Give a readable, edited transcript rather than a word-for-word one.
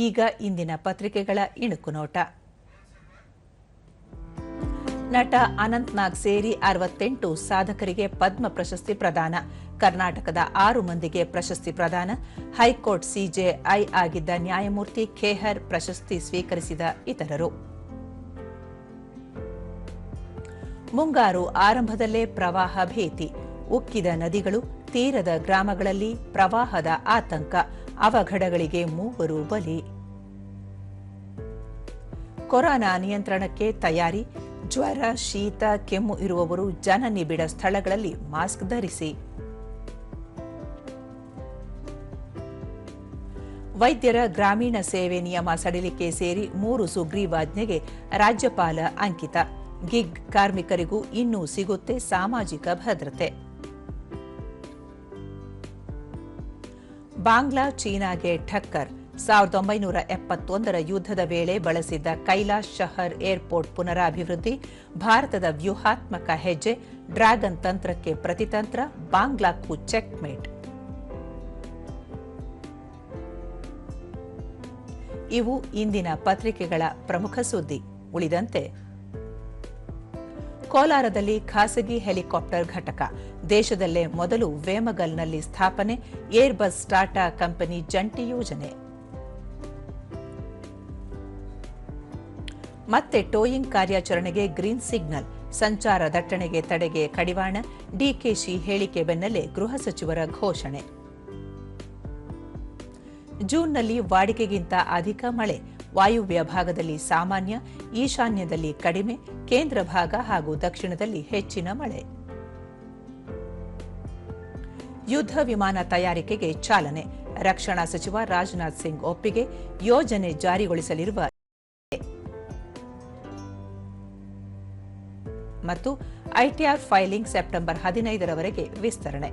ಈಗ ಇಂದಿನ ಪತ್ರಿಕೆಗಳ ಇಣುಕು ನೋಟ. ನಟ ಅನಂತ್ ನಾಗ್ ಸೇರಿ 68 ಸಾಧಕರಿಗೆ ಪದ್ಮ ಪ್ರಶಸ್ತಿ ಪ್ರದಾನ. ಕರ್ನಾಟಕದ 6 ಮಂದಿಗೆ ಪ್ರಶಸ್ತಿ ಪ್ರದಾನ. ಹೈಕೋರ್ಟ್ ಸಿಜೆಐ ಆಗಿದ್ದ ನ್ಯಾಯಮೂರ್ತಿ ಖೇಹರ್ ಪ್ರಶಸ್ತಿ ಸ್ವೀಕರಿಸಿದ ಇತರರು. ಮುಂಗಾರು ಆರಂಭದಲ್ಲೇ ಪ್ರವಾಹ ಭೀತಿ. ಉಕ್ಕಿದ ನದಿಗಳು, ತೀರದ ಗ್ರಾಮಗಳಲ್ಲಿ ಪ್ರವಾಹದ ಆತಂಕ. ಅವಘಡಗಳಿಗೆ 3 ಬಲಿ. ಕೊರೋನಾ ನಿಯಂತ್ರಣಕ್ಕೆ ತಯಾರಿ. ಜ್ವರ, ಶೀತ, ಕೆಮ್ಮು ಇರುವವರು ಜನನಿಬಿಡ ಸ್ಥಳಗಳಲ್ಲಿ ಮಾಸ್ಕ್ ಧರಿಸಿ. ವೈದ್ಯರ ಗ್ರಾಮೀಣ ಸೇವೆ ನಿಯಮ ಸಡಿಲಿಕೆ ಸೇರಿ 3 ಸುಗ್ರೀವಾಜ್ಞೆಗೆ ರಾಜ್ಯಪಾಲ ಅಂಕಿತ. ಗಿಗ್ ಕಾರ್ಮಿಕರಿಗೂ ಇನ್ನೂ ಸಿಗುತ್ತೆ ಸಾಮಾಜಿಕ ಭದ್ರತೆ. ಬಾಂಗ್ಲಾ ಚೀನಾಗೆ ಠಕ್ಕರ್. 1971ರ ಯುದ್ಧದ ವೇಳೆ ಬಳಸಿದ್ದ ಕೈಲಾಶ್ ಶಹರ್ ಏರ್ಪೋರ್ಟ್ ಪುನರಾಭಿವೃದ್ಧಿ. ಭಾರತದ ವ್ಯೂಹಾತ್ಮಕ ಹೆಜ್ಜೆ. ಡ್ರ್ಯಾಗನ್ ತಂತ್ರಕ್ಕೆ ಪ್ರತಿತಂತ್ರ. ಬಾಂಗ್ಲಾಕ್ಕೂ ಚೆಕ್ಮೇಟ್. ಇವು ಇಂದಿನ ಪತ್ರಿಕೆಗಳ ಪ್ರಮುಖ ಸುದ್ದಿ. ಉಳಿದಂತೆ ಕೋಲಾರದಲ್ಲಿ ಖಾಸಗಿ ಹೆಲಿಕಾಪ್ಟರ್ ಘಟಕ. ದೇಶದಲ್ಲೇ ಮೊದಲು ವೇಮಗಲ್ನಲ್ಲಿ ಸ್ಥಾಪನೆ. ಏರ್ಬಸ್ ಟಾಟಾ ಕಂಪನಿ ಜಂಟಿ ಯೋಜನೆ. ಮತ್ತೆ ಟೋಯಿಂಗ್ ಕಾರ್ಯಾಚರಣೆಗೆ ಗ್ರೀನ್ ಸಿಗ್ನಲ್. ಸಂಚಾರ ದಟ್ಟಣೆಗೆ ತಡೆಗೆ ಕಡಿವಾಣ. ಡಿಕೆಶಿ ಹೇಳಿಕೆ ಬೆನ್ನಲ್ಲೇ ಗೃಹ ಸಚಿವರ ಘೋಷಣೆ. ಜೂನ್ನಲ್ಲಿ ವಾಡಿಕೆಗಿಂತ ಅಧಿಕ ಮಳೆ. ವಾಯುವ್ಯ ಭಾಗದಲ್ಲಿ ಸಾಮಾನ್ಯ, ಈಶಾನ್ಯದಲ್ಲಿ ಕಡಿಮೆ. ಕೇಂದ್ರ ಭಾಗ ಹಾಗೂ ದಕ್ಷಿಣದಲ್ಲಿ ಹೆಚ್ಚಿನ ಮಳೆ. ಯುದ್ಧ ವಿಮಾನ ತಯಾರಿಕೆಗೆ ಚಾಲನೆ. ರಕ್ಷಣಾ ಸಚಿವ ರಾಜನಾಥ್ ಸಿಂಗ್ ಒಪ್ಪಿಗೆ. ಯೋಜನೆ ಜಾರಿಗೊಳಿಸಲಿರುವ ಮತ್ತು ಐಟಿಆರ್ ಫೈಲಿಂಗ್ ಸೆಪ್ಟೆಂಬರ್ 15ರವರೆಗೆ ವಿಸ್ತರಣೆ.